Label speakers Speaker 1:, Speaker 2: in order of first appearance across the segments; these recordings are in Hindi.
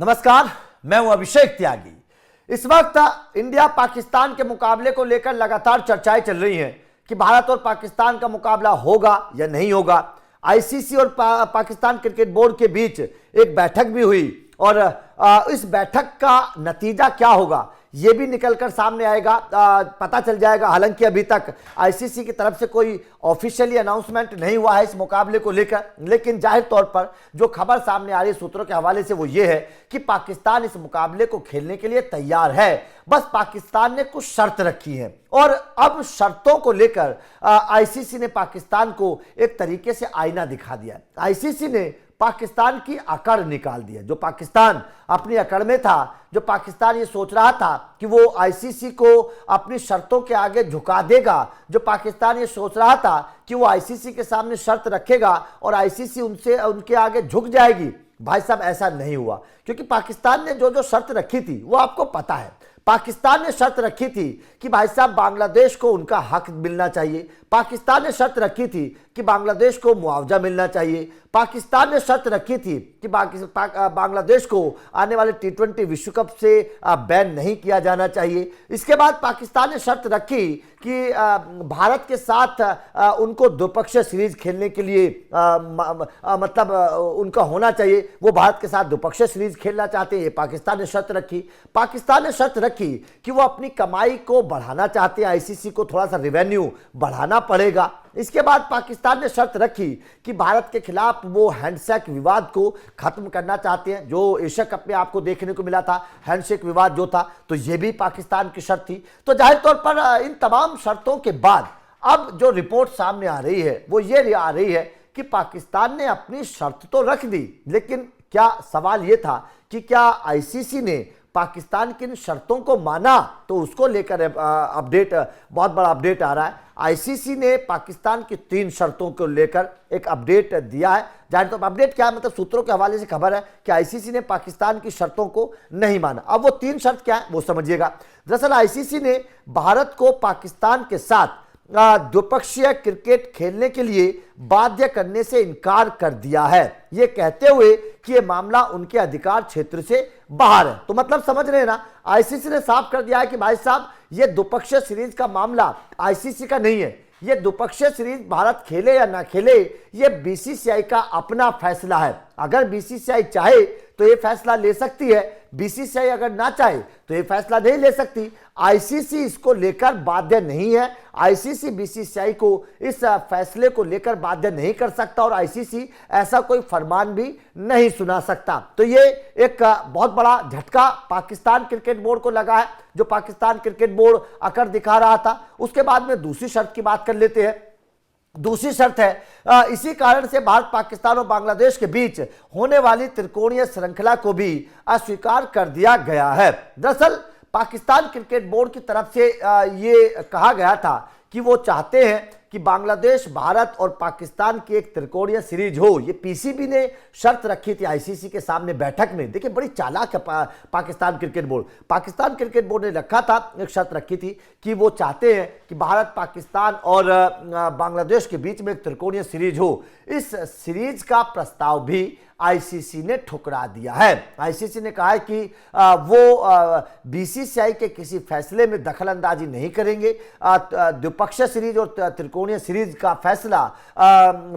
Speaker 1: नमस्कार, मैं हूं अभिषेक त्यागी। इस वक्त इंडिया पाकिस्तान के मुकाबले को लेकर लगातार चर्चाएं चल रही हैं कि भारत और पाकिस्तान का मुकाबला होगा या नहीं होगा। आईसीसी और पाकिस्तान क्रिकेट बोर्ड के बीच एक बैठक भी हुई और इस बैठक का नतीजा क्या होगा ये भी निकलकर सामने आएगा, पता चल जाएगा। हालांकि अभी तक आईसीसी की तरफ से कोई ऑफिशियली अनाउंसमेंट नहीं हुआ है इस मुकाबले को लेकर, लेकिन जाहिर तौर पर जो खबर सामने आ रही है सूत्रों के हवाले से वो ये है कि पाकिस्तान इस मुकाबले को खेलने के लिए तैयार है। बस पाकिस्तान ने कुछ शर्त रखी है और अब शर्तों को लेकर आईसीसी ने पाकिस्तान को एक तरीके से आईना दिखा दिया। आईसीसी ने पाकिस्तान की अकड़ निकाल दिया। जो पाकिस्तान अपनी अकड़ में था, जो पाकिस्तान ये सोच रहा था कि वो आईसीसी को अपनी शर्तों के आगे झुका देगा, जो पाकिस्तान ये सोच रहा था कि वो आईसीसी के सामने शर्त रखेगा और आईसीसी उनके आगे झुक जाएगी, भाई साहब ऐसा नहीं हुआ। क्योंकि पाकिस्तान ने जो जो शर्त रखी थी वो आपको पता है। पाकिस्तान ने शर्त रखी थी कि भाई साहब बांग्लादेश को उनका हक मिलना चाहिए। पाकिस्तान ने शर्त रखी थी कि बांग्लादेश को मुआवजा मिलना चाहिए। पाकिस्तान ने शर्त रखी थी कि बांग्लादेश को आने वाले टी20 विश्व कप से बैन नहीं किया जाना चाहिए। इसके बाद पाकिस्तान ने शर्त रखी कि भारत के साथ उनको द्विपक्षीय सीरीज खेलने के लिए मतलब उनका होना चाहिए, वो भारत के साथ द्विपक्षीय सीरीज खेलना चाहते हैं, ये पाकिस्तान ने शर्त रखी। पाकिस्तान ने शर्त रखी कि वो अपनी कमाई को बढ़ाना चाहते हैं, आईसीसी को थोड़ा सा रेवेन्यू बढ़ाना पड़ेगा। इसके बाद पाकिस्तान ने शर्त रखी कि भारत के खिलाफ वो हैंडशेक विवाद को खत्म करना चाहते हैं, जो एशिया कप में आपको देखने को मिला था, हैंडशेक विवाद जो था, तो ये भी पाकिस्तान की शर्त थी। तो जाहिर तौर पर इन तमाम शर्तों के बाद अब जो रिपोर्ट सामने आ रही है वो ये आ रही है कि पाकिस्तान ने अपनी शर्त तो रख दी, लेकिन क्या सवाल ये था कि क्या आईसीसी ने पाकिस्तान की इन शर्तों को माना। तो उसको लेकर अपडेट, बहुत बड़ा अपडेट आ रहा है। आईसीसी ने पाकिस्तान की 3 शर्तों को लेकर एक अपडेट दिया है। जाहिर तौर पर अपडेट क्या है, मतलब सूत्रों के हवाले से खबर है कि आईसीसी ने पाकिस्तान की शर्तों को नहीं माना। अब वो 3 शर्त क्या है वो समझिएगा। दरअसल आईसीसी ने भारत को पाकिस्तान के साथ द्विपक्षीय क्रिकेट खेलने के लिए बाध्य करने से इनकार कर दिया है, ये कहते हुए कि यह मामला उनके अधिकार क्षेत्र से बाहर है। तो मतलब समझ रहे हैं ना, आईसीसी ने साफ कर दिया है कि भाई साहब ये द्विपक्षीय सीरीज का मामला आईसीसी का नहीं है। ये द्विपक्षीय सीरीज भारत खेले या ना खेले ये बीसीसीआई का अपना फैसला है। अगर बीसीसीआई चाहे तो ये फैसला ले सकती है, बीसीसीआई अगर ना चाहे तो ये फैसला नहीं ले सकती। आईसीसी इसको लेकर बाध्य नहीं है। आईसीसी बीसीसीआई को इस फैसले को लेकर बाध्य नहीं कर सकता और आईसीसी ऐसा कोई फरमान भी नहीं सुना सकता। तो ये एक बहुत बड़ा झटका पाकिस्तान क्रिकेट बोर्ड को लगा है, जो पाकिस्तान क्रिकेट बोर्ड अकड़ दिखा रहा था। उसके बाद में दूसरी शर्त की बात कर लेते हैं। दूसरी शर्त है इसी कारण से भारत, पाकिस्तान और बांग्लादेश के बीच होने वाली त्रिकोणीय श्रृंखला को भी अस्वीकार कर दिया गया है। दरअसल पाकिस्तान क्रिकेट बोर्ड की तरफ से ये कहा गया था कि वो चाहते हैं कि बांग्लादेश, भारत और पाकिस्तान की एक त्रिकोणीय सीरीज हो। ये पीसीबी ने शर्त रखी थी आईसीसी के सामने बैठक में। देखिए बड़ी चालाक है Pakistan cricket board. Pakistan cricket board ने रखा था, एक शर्त रखी थी कि वो चाहते हैं कि भारत, पाकिस्तान और बांग्लादेश के बीच में एक त्रिकोणीय सीरीज हो। इस सीरीज का प्रस्ताव भी आईसीसी ने ठुकरा दिया है। आईसीसी ने कहा है कि वो बीसीसीआई के किसी फैसले में दखलंदाजी नहीं करेंगे। द्विपक्षीय सीरीज और त्रिकोणीय सीरीज का फैसला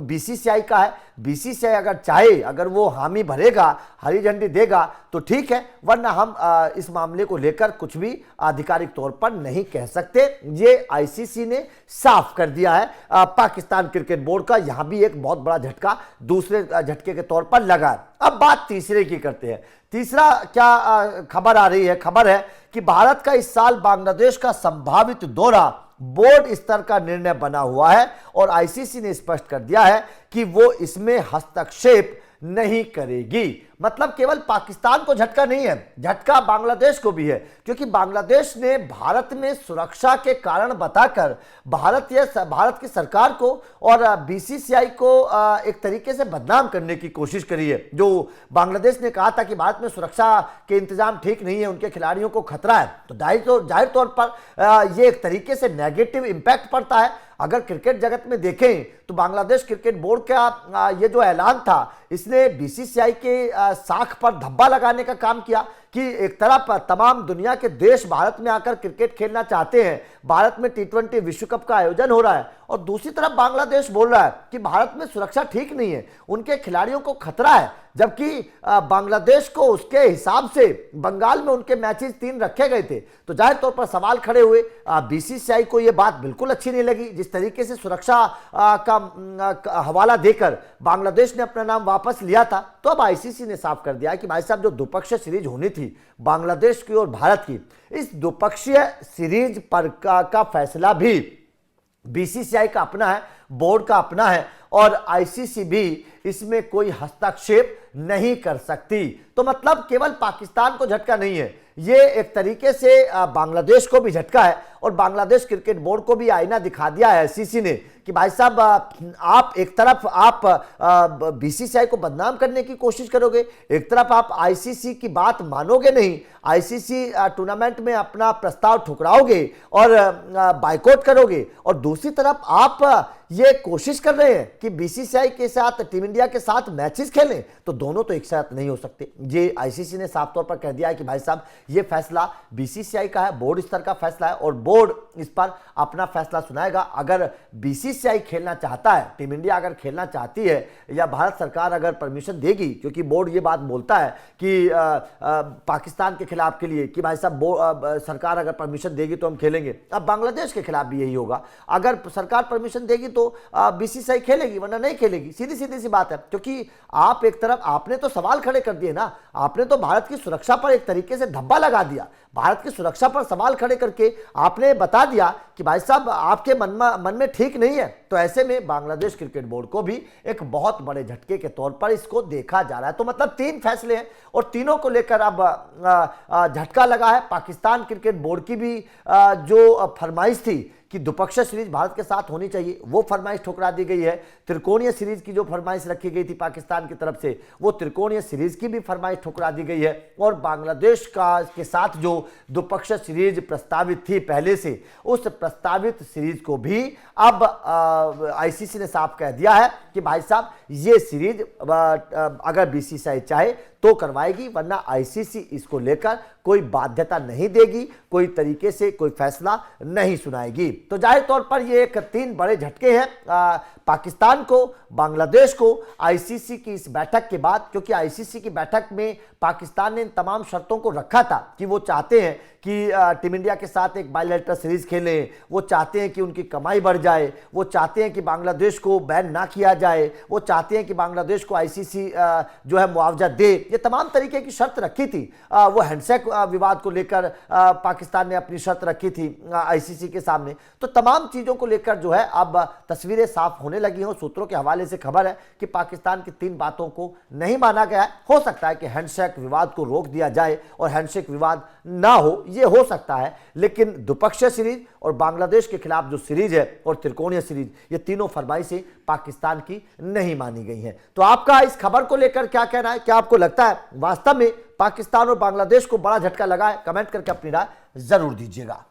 Speaker 1: बीसीसीआई का है। बीसीसीआई अगर चाहे, अगर वो हामी भरेगा, हरी झंडी देगा तो ठीक है, वरना हम इस मामले को लेकर कुछ भी आधिकारिक तौर पर नहीं कह सकते। ये आईसीसी ने साफ कर दिया है पाकिस्तान क्रिकेट बोर्ड का। यहां भी एक बहुत बड़ा झटका दूसरे झटके के तौर पर लगा है। अब बात तीसरे की करते हैं। तीसरा क्या खबर आ रही है? खबर है कि भारत का इस साल बांग्लादेश का संभावित दौरा बोर्ड स्तर का निर्णय बना हुआ है और आईसीसी ने स्पष्ट कर दिया है कि वो इसमें हस्तक्षेप नहीं करेगी। मतलब केवल पाकिस्तान को झटका नहीं है, झटका बांग्लादेश को भी है, क्योंकि बांग्लादेश ने भारत में सुरक्षा के कारण बताकर भारत की सरकार को और बीसीसीआई को एक तरीके से बदनाम करने की कोशिश करी है। जो बांग्लादेश ने कहा था कि भारत में सुरक्षा के इंतजाम ठीक नहीं है, उनके खिलाड़ियों को खतरा है, तो जाहिर तौर पर ये एक तरीके से नेगेटिव इंपैक्ट पड़ता है। अगर क्रिकेट जगत में देखें तो बांग्लादेश क्रिकेट बोर्ड का ये जो ऐलान था, इसने बीसीसीआई के साख पर धब्बा लगाने का काम किया कि एक तरफ तमाम दुनिया के देश भारत में आकर क्रिकेट खेलना चाहते हैं, भारत में T20 विश्व कप का आयोजन हो रहा है, और दूसरी तरफ बांग्लादेश बोल रहा है कि भारत में सुरक्षा ठीक नहीं है, उनके खिलाड़ियों को खतरा है, जबकि बांग्लादेश को उसके हिसाब से बंगाल में उनके मैचेस 3 रखे गए थे। तो जाहिर तौर पर सवाल खड़े हुए। बीसीसीआई को यह बात बिल्कुल अच्छी नहीं लगी, जिस तरीके से सुरक्षा का हवाला देकर बांग्लादेश ने अपना नाम वापस लिया था। तो अब आईसीसी ने साफ कर दिया कि भाई साहब, जो द्विपक्षीय सीरीज होनी थी बांग्लादेश की और भारत की, इस द्विपक्षीय सीरीज पर का फैसला भी बीसीसीआई का अपना है, बोर्ड का अपना है, और आईसीसी भी इसमें कोई हस्तक्षेप नहीं कर सकती। तो मतलब केवल पाकिस्तान को झटका नहीं है, ये एक तरीके से बांग्लादेश को भी झटका है, और बांग्लादेश क्रिकेट बोर्ड को भी आईना दिखा दिया है आईसीसी ने कि भाई साहब, आप एक तरफ आप बीसीसीआई को बदनाम करने की कोशिश करोगे, एक तरफ आप आईसीसी की बात मानोगे नहीं, आईसीसी टूर्नामेंट में अपना प्रस्ताव ठुकराओगे और बाइकआउट करोगे, और दूसरी तरफ आप ये कोशिश कर रहे हैं कि बीसीसीआई के साथ टीम इंडिया के साथ मैचेस खेलें। तो दोनों तो एक साथ नहीं हो सकते। ये आईसीसी ने साफ तौर पर कह दिया है कि भाई साहब, ये फैसला बीसीसीआई का है, बोर्ड स्तर का फैसला है, और बोर्ड इस पर अपना फैसला सुनाएगा। अगर बीसीसीआई खेलना चाहता है, टीम इंडिया अगर खेलना चाहती है, या भारत सरकार अगर परमिशन देगी, क्योंकि बोर्ड ये बात बोलता है कि पाकिस्तान के खिलाफ के लिए कि भाई साहब सरकार अगर परमिशन देगी तो हम खेलेंगे। अब बांग्लादेश के खिलाफ भी यही होगा, अगर सरकार परमिशन देगी तो बीसीसीआई खेलेगी, वरना नहीं खेलेगी। सीधी सीधी सी बात है। क्योंकि आप एक तरफ आपने तो सवाल खड़े कर दिए ना, आपने तो भारत की सुरक्षा पर एक तरीके से धब्बा लगा दिया, भारत की सुरक्षा पर सवाल खड़े करके आपने बता दिया कि भाई साहब, आपके मन में ठीक नहीं है। तो ऐसे में बांग्लादेश क्रिकेट बोर्ड को भी एक बहुत बड़े झटके के तौर पर इसको देखा जा रहा है। तो मतलब 3 फैसले हैं, और तीनों को लेकर अब झटका लगा है। पाकिस्तान क्रिकेट बोर्ड की भी जो फरमाइश थी कि द्विपक्षीय सीरीज भारत के साथ होनी चाहिए, वो फरमाइश ठुकरा दी गई है। त्रिकोणीय सीरीज की जो फरमाइश रखी गई थी पाकिस्तान की तरफ से, वो त्रिकोणीय सीरीज की भी फरमाइश ठुकरा दी गई है। और बांग्लादेश के साथ जो द्विपक्षीय सीरीज प्रस्तावित थी पहले से, उस प्रस्तावित सीरीज को भी अब आईसीसी ने साफ कह दिया है कि भाई साहब, ये सीरीज अगर बीसीसीआई चाहे तो करवाएगी, वरना आईसीसी इसको लेकर कोई बाध्यता नहीं देगी, कोई तरीके से कोई फैसला नहीं सुनाएगी। तो जाहिर तौर पर ये 3 बड़े झटके हैं पाकिस्तान को, बांग्लादेश को, आईसीसी की इस बैठक के बाद। क्योंकि आईसीसी की बैठक में पाकिस्तान ने इन तमाम शर्तों को रखा था कि वो चाहते हैं कि टीम इंडिया के साथ एक बायलैटरल सीरीज खेलें, वो चाहते हैं कि उनकी कमाई बढ़ जाए, वो चाहते हैं कि बांग्लादेश को बैन ना किया जाए, वो चाहते हैं कि बांग्लादेश को आईसीसी जो है मुआवजा दे। ये तमाम तरीके की शर्त रखी थी। वो हैंडशेक विवाद को लेकर पाकिस्तान ने अपनी शर्त रखी थी आईसीसी के सामने। तो तमाम चीज़ों को लेकर जो है अब तस्वीरें साफ होने लगी हैं। सूत्रों के हवाले से खबर है कि पाकिस्तान की 3 बातों को नहीं माना गया है। हो सकता है कि हैंडशेक विवाद को रोक दिया जाए और हैंडशेक विवाद ना हो, ये हो सकता है, लेकिन द्विपक्षीय सीरीज और बांग्लादेश के खिलाफ जो सीरीज है और त्रिकोणीय सीरीज, ये तीनों फरमाइशें पाकिस्तान की नहीं मानी गई हैं। तो आपका इस खबर को लेकर क्या कहना है? क्या आपको लगता है वास्तव में पाकिस्तान और बांग्लादेश को बड़ा झटका लगा है? कमेंट करके अपनी राय जरूर दीजिएगा।